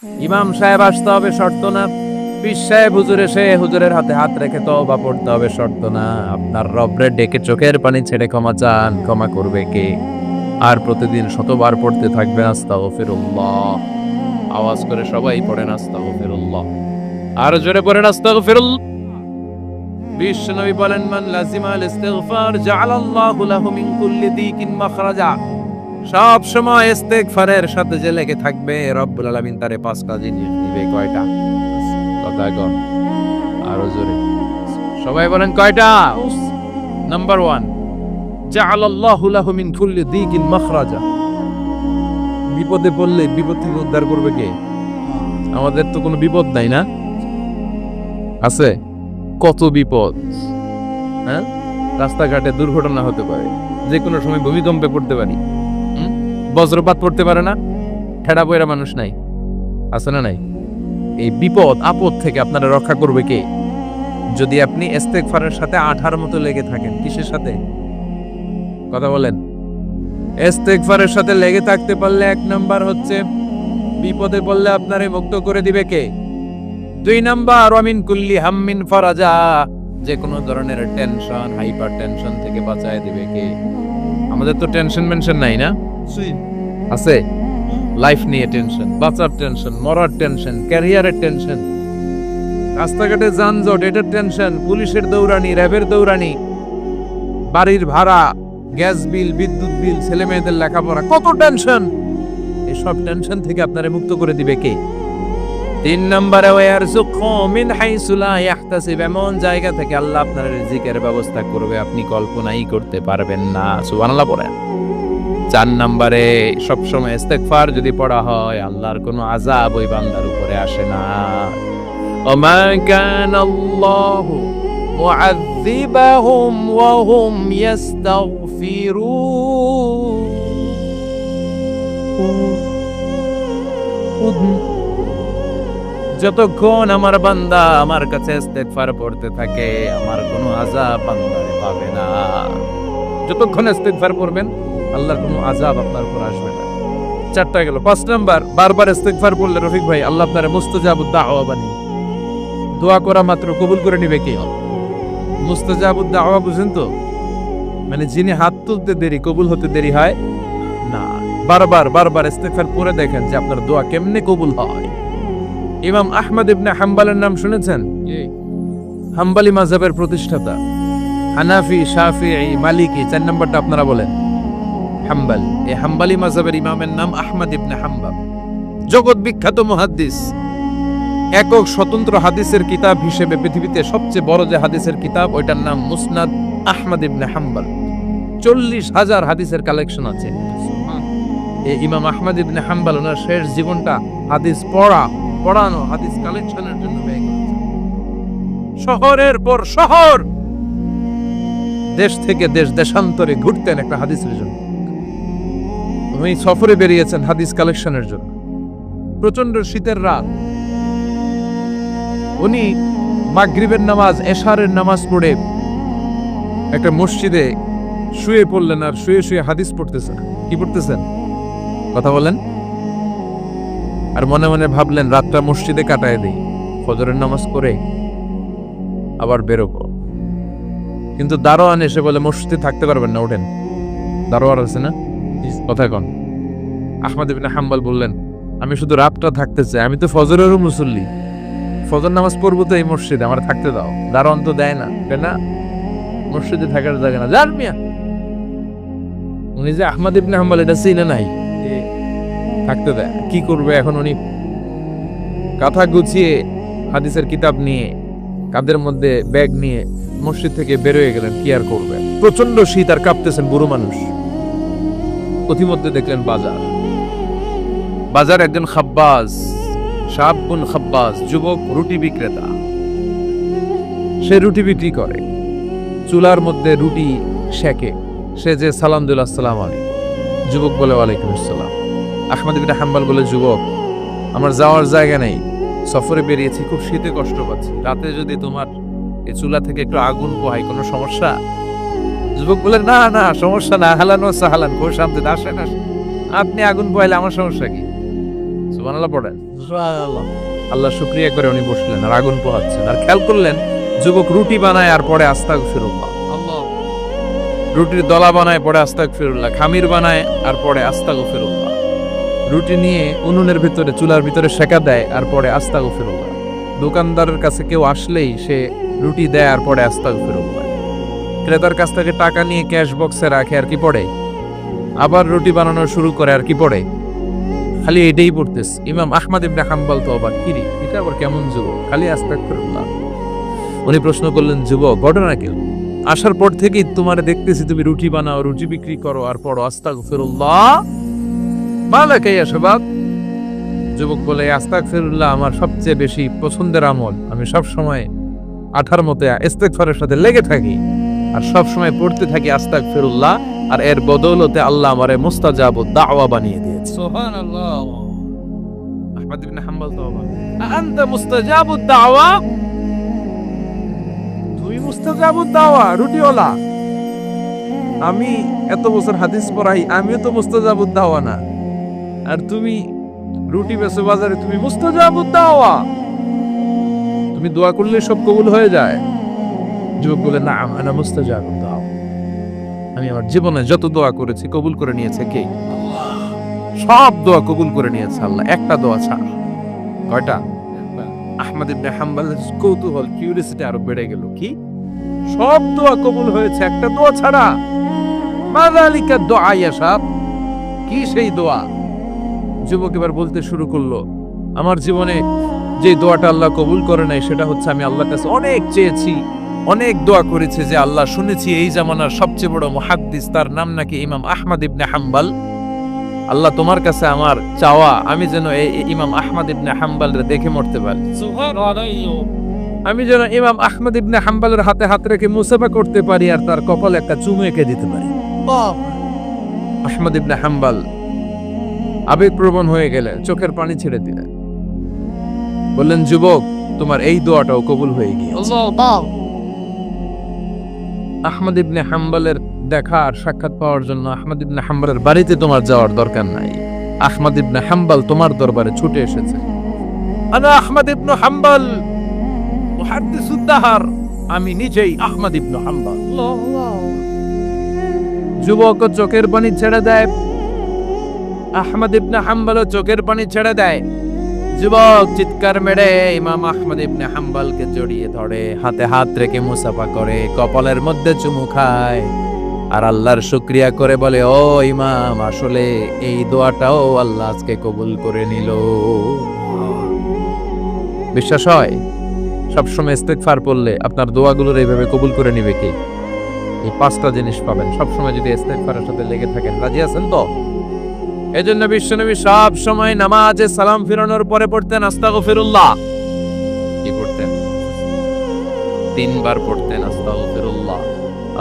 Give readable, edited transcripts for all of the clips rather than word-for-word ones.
ইমাম সাহেব আসতে হবে শর্ত না, পীর সাহেব হুজুর এসে হুজুরের হাতে হাত রেখে তওবা পড়তে হবে শর্ত না। আপনার রবরে ডেকে চোখের পানি ছেড়ে ক্ষমা চান, ক্ষমা করবে কে? আর প্রতিদিন শতবার পড়তে থাকবেন আস্তাগফিরুল্লাহ। আওয়াজ করে সবাই পড়েন আস্তাগফিরুল্লাহ, আর জোরে পড়েন আস্তাগফিরুল্লাহ। বিশ্বনবী বলেন, মান লাজিমাল ইস্তিগফার জাআলাল্লাহু লাহু মিন কুল্লি দিকিন মাখরাজা। সব সময় ইস্তেগফারের সাথে যে লেগে থাকবে, রব্বুল আলামিন তারে 5টা জিনিস দিবে। কয়টা? কথা কন আরো জোরে, সবাই বলেন কয়টা? নাম্বার 1, জাআলাল্লাহু লাহু মিন কুল্লি দিকিন মাখরাজা। বিপদে পড়লে বিপদ থেকে উদ্ধার করবে কে? আমাদের তো কোনো বিপদ নাই না? আছে? কত বিপদ, হ্যাঁ? রাস্তাঘাটে দুর্ঘটনা হতে পারে, যে কোনো সময় ভূমিকম্পে পড়তে পারি, বজ্রপাত পড়তে পারে না? ঠেড়া বইরা মানুষ নাই, আছে না নাই? এই বিপদ আপদ থেকে আপনারা রক্ষা করবে কে? যদি আপনি ইস্তেগফারের সাথে আঠার মতো লেগে থাকেন। কিসের সাথে? কথা বলেন। ইস্তেগফারের সাথে লেগে থাকতে পারলে 1 নাম্বার হচ্ছে বিপদে পড়লে আপনারে মুক্ত করে দিবে কে? 2 নাম্বার, ওয়ামিন কুল্লি হাম্মিন ফারাজা। যে কোনো ধরনের টেনশন, হাইপার টেনশন থেকে বাঁচায় দিবে কে? আমাদের তো টেনশন মেনশন নাই না? আছে। লাইফ নিয়ে টেনশন, বাঁচার টেনশন, মরার টেনশন, ক্যারিয়ারের টেনশন, রাস্তাঘাটে যানজট এটার টেনশন, পুলিশের দৌড়ানি, র্যাবের দৌড়ানি, বাড়ির ভাড়া, গ্যাস বিল, বিদ্যুৎ বিল, ছেলে মেয়েদের লেখাপড়া, কত টেনশন। এসব টেনশন থেকে আপনারে মুক্ত করে দিবে কে? 3 নম্বরে, ওয়ারযুকহু মিন হাইসু লা ইয়াহতাসিব। এমন জায়গা থেকে আল্লাহ আপনার রিজিকের ব্যবস্থা করবে আপনি কল্পনাই করতে পারবেন না। সুবহানাল্লাহ পড়েন। 4 নম্বরে, সবসময় ইস্তেগফার যদি পড়া হয়, আল্লাহর কোনো আযাব ওই বান্দার উপরে আসে না। ওমা কানাল্লাহু মুআযযিবাহুম ওয়া হুম ইস্তাগফিরুন। যতক্ষণ আমার বান্দা আমার কাছে ইস্তেগফার পড়তে থাকে, আমার কোনো আযাব বান্দারে পাবে না। যতক্ষণ ইস্তেগফার পড়বেন, আল্লাহর কোনো আযাব আপনার উপর আসবে না। 4টা গেল। 5 নাম্বার, বারবার ইস্তেগফার পড়লে রফিক ভাই আল্লাহ আপনারে মুস্তাজাবুদ দাওয়া বানিয়ে, দোয়া করা মাত্র কবুল করে নিবে কে? মুস্তাজাবুদ দাওয়া বুঝেন তো? মানে যিনি হাত তুলতে দেরি, কবুল হতে দেরি হয় না। বারবার বারবার ইস্তেগফার পড়ে দেখেন যে আপনার দোয়া কেমনে কবুল হয়। ইমাম আহমদ ইবনে হাম্বলের নাম শুনেছেন? হাম্বলি মাযহাবের প্রতিষ্ঠাতা। হানাফি, শাফিঈ, মালিকি, 4 নাম্বারটা আপনারা বলেন। হাম্বল। এই হাম্বলি মাযহাবের ইমামের নাম আহমদ ইবনে হাম্বল। জগৎ বিখ্যাত মুহাদ্দিস। একক স্বতন্ত্র হাদিসের কিতাব হিসেবে পৃথিবীতে সবচেয়ে বড় যে হাদিসের কিতাব, ওইটার নাম মুসনাদ আহমদ ইবনে হাম্বল। 40,000 হাদিসের কালেকশন আছে। এই ইমাম আহমদ ইবনে হাম্বল ওনার শেষ জীবনটা হাদিস পড়ানো, হাদিস কালেকশনের জন্য ব্যয় করেছেন। শহরের পর শহর, দেশ থেকে দেশ, দেশান্তরে ঘুরতেন একটা হাদিসের জন্য। উনি সফরে বেরিয়েছেন হাদিস কালেকশনের জন্য। প্রচন্ড শীতের রাত, উনি মাগরিবের নামাজ, এশারের নামাজ পড়ে একটা মসজিদে শুয়ে পড়লেন, আর শুয়ে শুয়ে হাদিস পড়তেছেন। কি পড়তেছেন? কথা বলেন। আর মনে মনে ভাবলেন রাতটা মসজিদে কাটায় দেই, ফজরের নামাজ করে আবার বেরোবো। কিন্তু দারোয়ান এসে বলে মসজিদে থাকতে পারবেন না, ওঠেন। দারোয়ান আছে না? কথা কন। আহমদ ইবনে হাম্বল বললেন, আমি শুধু রাতটা থাকতে চাই, আমি তো ফজরেরও মুসল্লি, ফজর নামাজ পড়বো তো এই মসজিদে, আমার থাকতে দাও। দারোয়ান তো দেয় না, না মসজিদে থাকার জায়গা না, যান মিয়া। উনি যে আহমদ ইবনে হাম্বল এটা চিনে নাই, থাকতে দেয়। কি করবে এখন? উনি কাঁথা গুছিয়ে হাদিসের কিতাব নিয়ে, কাঁধের মধ্যে ব্যাগ নিয়ে মসজিদ থেকে বেরোয় গেলেন। কি আর করবে, প্রচন্ড শীত, আর কাঁপতেছেন, বুড়ো মানুষ। প্রতিমধ্যে দেখলেন বাজার একজন খাব্বাজ, শাবুন খাব্বাজ, যুবক রুটি বিক্রেতা। সে রুটি বিক্রি করে, চুলার মধ্যে রুটি সেকে। সে যে সালাম দিল, আসসালামু আলাইকুম। যুবক বলে, ওয়ালাইকুম আসসালাম। আহমদ ইবনে হাম্বল বলে, যুবক আমার যাওয়ার জায়গা নেই, সফরে বেরিয়েছি, খুব শীতে কষ্ট পাচ্ছি, রাতে যদি তোমার এই চুলা থেকে একটু আগুন পোহাই, কোনো সমস্যা? যুবক বলে, না না সমস্যা না, হালান ও সাহালান, খুব শান্তিতে আসেন। আপনি আগুন পোহাইলে আমার সমস্যা কি? সুবহানাল্লাহ পড়েন। আল্লাহ শুকরিয়া করে উনি বসলেন আর আগুন পোহাচ্ছেন আর খেয়াল করলেন যুবক রুটি বানায় আর পরে আস্তাগফিরুল্লাহ, রুটির দলা বানায় পরে আস্তাগফিরুল্লাহ, খামির বানায় আর পরে আস্তাগফিরুল্লাহ, রুটি নিয়ে উনুনের ভিতরে চুলার ভিতরে সেকা দেয় আর পরে আস্তাগফিরুল্লাহ, দোকানদারের কাছে কেউ আসলেই সে রুটি দেয় আর পরে আস্তাগফিরুল্লাহ, ক্রেতার কাছ থেকে টাকা নিয়ে ক্যাশ বক্সে রাখে আর কি পড়ে, আবার রুটি বানানো শুরু করে আর কি পড়ে, খালি এটাই পড়তেস। ইমাম আহমদ ইবনে হাম্বল তো অবাক, কিরে এটা আবার কেমন যুবক, খালি আস্তাগফিরুল্লাহ। উনি প্রশ্ন করলেন, যুবক ঘটনা কি? আসার পর থেকেই তোমারে দেখতেছি তুমি রুটি বানাও, রুটি বিক্রি করো আর পড়ো আস্তাগফিরুল্লাহ, মালাকা ইয়া শাবাব। যুবক বলে, আস্তাগফিরুল্লাহ আমার সবচেয়ে বেশি পছন্দের আমল, আমি সব সময় আঠার মতো ইস্তেগফারের সাথে লেগে থাকি আর সব সময় পড়তে থাকি আস্তাগফিরুল্লাহ, আর এর বদৌলতে আল্লাহ আমারে মুস্তাজাবুদ দাওয়া বানিয়ে দিয়েছে। সুবহানাল্লাহ। আহমদ ইবনে হাম্বল তো অবাক, আনতা মুস্তাজাবুদ দাওয়া, তুমি মুস্তাজাবুদ দাওয়া রুটিওয়ালা? আমি এত বছর হাদিস পড়াই, আমিও তো মুস্তাজাবুদ দাওয়া না, আর তুমি রুটি বেচো বাজারে, তুমি মুস্তাজাবুদ দাওয়া, তুমি দোয়া করলে সব কবুল হয়ে যায়? যুবক বলে, না আনা মুস্তাজাবুদ দাওয়া, আমি আমার জীবনে যত দোয়া করেছি কবুল করে নিয়েছে কে? সব দোয়া কবুল করে নিয়েছে আল্লাহ, একটা দোয়া ছাড়া। কয়টা? আহমদ ইবনে হাম্বলের কৌতূহল, কিউরিওসিটি আরো বেড়ে গেল, কি সব দোয়া কবুল হয়েছে একটা দোয়া ছাড়া? মাযালিকা দোয়া ইয়া শাব, কি সেই দোয়া? যুবক এবার বলতে শুরু করলো, আমার জীবনে যে দোয়াটা আল্লাহ কবুল করে নাই সেটা হচ্ছে আমি আল্লাহর কাছে অনেক চেয়েছি, অনেক দোয়া করেছে যে আল্লাহ, শুনেছি এই জামানার সবচেয়ে বড় মুহাদ্দিস, তার নাম নাকি ইমাম আহমদ ইবনে হাম্বল, আল্লাহ তোমার কাছে আমার চাওয়া আমি যেন এই ইমাম আহমদ ইবনে হাম্বলের দেখে মরতে পারি, আমি যেন ইমাম আহমদ ইবনে হাম্বলের হাতে হাত রেখে মুসাফা করতে পারি আর তার কপালে একটা চুমু এঁকে দিতে পারি। আহমদ ইবনে হাম্বল আবেগপ্রবণ হয়ে গেলে চোখের পানি ছেড়ে দিলেন, বললেন, যুবক তোমার এই দোয়াটাও কবুল হয়ে গিয়েছে। আহমদ ইবনে হাম্বলের দেখা আর সাক্ষাৎ পাওয়ার জন্য আহমদ ইবনে হাম্বলের বাড়িতে তোমার যাওয়ার দরকার নাই, আহমদ ইবনে হাম্বল তোমার দরবারে ছুটে এসেছে। আনা আহমদ ইবনে হাম্বল মুহাদ্দিসুদ দাহর, আমি নিজেই আহমদ ইবনে হাম্বল। যুবক চোখের পানি ছেড়ে দেয়, আহমদ ইবনে হাম্বল চোখের পানি ছেড়ে দেয়। যুবক চিৎকার মেরে ইমাম আহমদ ইবনে হাম্বলকে জড়িয়ে ধরে, হাতে হাত রেখে মুসাফা করে, কপালের মধ্যে চুমু খায় আর আল্লাহর শুকরিয়া করে বলে, ও ইমাম, আসলে এই দোয়াটাও আল্লাহ আজকে কবুল করে নিল। বিশ্বাস হয় সবসময় ইস্তেগফার পড়লে আপনার দোয়াগুলোর এইভাবে কবুল করে নিবে কে? এই পাঁচটা জিনিস পাবেন সবসময় যদি ইস্তেগফারের সাথে লেগে থাকেন। রাজি আছেন তো? এজন্য বিশ্বনবী সব সময় নামাজে সালাম ফিরানোর পরে পড়তেন আস্তাগফিরুল্লাহ। কি পড়তেন? 3 বার পড়তেন আস্তাগফিরুল্লাহ,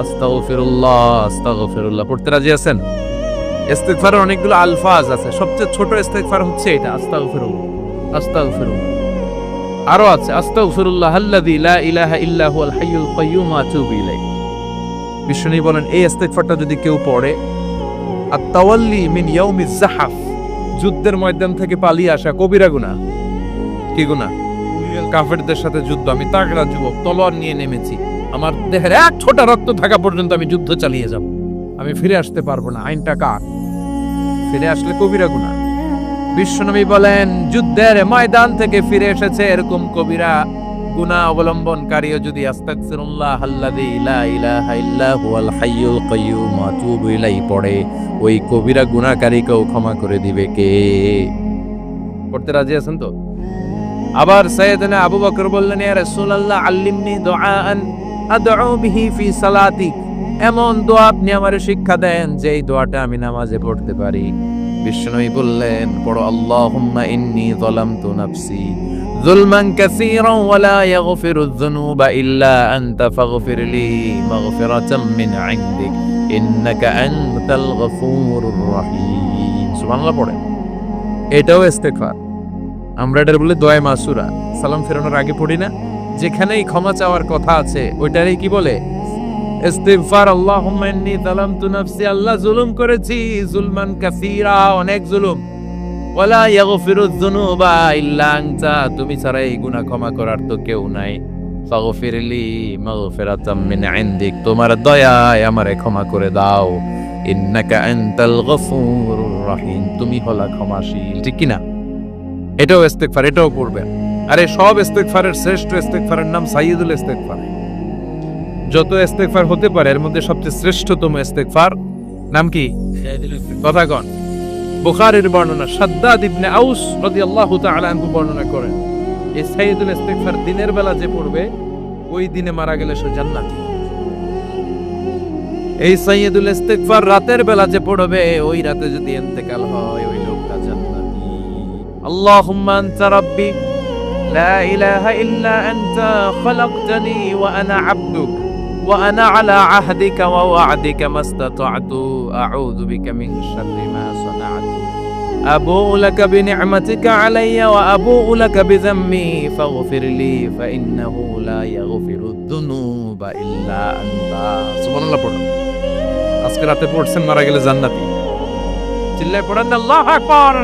আস্তাগফিরুল্লাহ, আস্তাগফিরুল্লাহ। পড়তে রাজি আছেন? ইস্তেগফারের অনেকগুলো আলফাজ আছে, সবচেয়ে ছোট ইস্তেগফার হচ্ছে এটা, আস্তাগফিরুল্লাহ, আস্তাগফিরুল্লাহ। আরো আছে, আস্তাগফিরুল্লাহ আল্লাযী লা ইলাহা ইল্লা হুয়াল হাইয়ুল কাইয়্যুম ওয়া আতুবু ইলাইহি। বিশ্বনবী বলেন, এই ইস্তেগফারটা যদি কেউ পড়ে, আত-তাওয়াল্লি মিন ইয়াউমিজ যাহাফ, যুদ্ধের ময়দান থেকে পালিয়ে আসা কবিরা গুনাহ। কি গুনাহ? কাফেরদের সাথে যুদ্ধ, আমি তাগড়া যুবক, তলোয়ার নিয়ে নেমেছি, আমার দেহের এক ফোঁটা রক্ত থাকা পর্যন্ত আমি যুদ্ধ চালিয়ে যাব, আমি ফিরে আসতে পারবো না, আইনটা কার? ফিরে আসলে কবিরা গুনাহ। বিশ্বনবী বলেন, যুদ্ধের ময়দান থেকে ফিরে এসেছে এরকম কবিরা গুনাহ অবলম্বনকারীও যদি আস্তাগফিরুল্লাহ আল্লাযী লা ইলাহা ইল্লা হুয়াল হাইয়ুল কাইয়্যুম ওয়া আতুবু ইলাইহি পড়ে, ওই কবিরা গুনাহকারীকেও ক্ষমা করে দিবে কে? পড়তে রাজি আছেন তো? আবার সাইয়েদনা আবু বকর বললেন, ইয়া রাসূলুল্লাহ আল্লিমনি দুআআন আদউ বিহি ফি সালাতি, এমন দোয়া আপনি আমারে শিক্ষা দেন যে এই দোয়াটা আমি নামাজে পড়তে পারি। বিশ্বনবী বললেন, পড়ো, আল্লাহুম্মা ইন্নী যালামতু নাফসি যুলমান কাসীরান ওয়া লা ইয়াগফিরুয যুনুবা ইল্লা আনতা ফাগফিরলি মাগফিরাতাম মিন ইনদিক ইন্নাকা আনতাল গফুরুর রহিম। সুবহানাল্লাহ পড়েন। এটাও ইস্তেগফার। আমরা এটার বলে দোয়া মাসুরা, সালাম ফেরানোর আগে পড়ি না? যেখানেই ক্ষমা চাওয়ার কথা আছে ওইটারই কি বলে? ইস্তিগফার। আল্লাহুম্মা ইন্নী যালামতু নাফসি, আল্লাহ জুলুম করেছি, জুলমান কাসীরা, অনেক জুলুম। ওয়ালা ইয়াগফিরুয যুনুবা ইল্লা আনতা, তুমি ছাড়া এই গুনাহ ক্ষমা করার তো কেউ নাই। ফাগফিরলি মাগফিরাতাম মিন ইনদিক, তোমার দয়ায় আমারে ক্ষমা করে দাও। ইন্নাকা আনতাল গফুরুর রহিম, তুমি হলা ক্ষমাশীল। ঠিক কি না? এটাও ইস্তেগফার, এটাও পড়বেন। আরে সব ইস্তেগফারের শ্রেষ্ঠ ইস্তেগফারের নাম সাইয়্যিদুল ইস্তেগফার। যত ইস্তেগফার হতে পারে এর মধ্যে সবচেয়ে শ্রেষ্ঠতম ইস্তেগফার নাম কি? কথা কন। বুখারীর বর্ণনা, শাদ্দাদ ইবনে আউস রাদিয়াল্লাহু তাআলা আনহু বর্ণনা করেন, এই সাইয়্যিদুল ইস্তেগফার দিনের বেলা যে পড়বে ওই দিনে মারা গেলে সে জান্নাতি। এই সাইয়্যিদুল ইস্তেগফার রাতের বেলা যে পড়বে ওই রাতে যদি ইন্তেকাল হয় ওই লোকটা জান্নাতি। আল্লাহুম্মা আনতা রাব্বি লা ইলাহা ইল্লা আনতা খালাকতানি ওয়া আনা আবদুক ওয়া আনা আলা আহদিকা ওয়া ওয়া'দিকা মাসতাতা'তু আউযু বিকা মিন শাররি মা সানা'তু আবু'ু লাকা বিনি'মাতিকা আলাইয়া ওয়া আবু'ু লাকা বিযাম্মি ফাগফিরলি ফাইন্নাহু লা ইয়াগফিরুদ যুনুবা ইল্লা আনতা। সুবহানাল্লাহ পড়ুন। আজকে রাতে পড়ছেন, মারা গেলে জান্নাতি। চিল্লায় পড়েন আল্লাহু আকবার।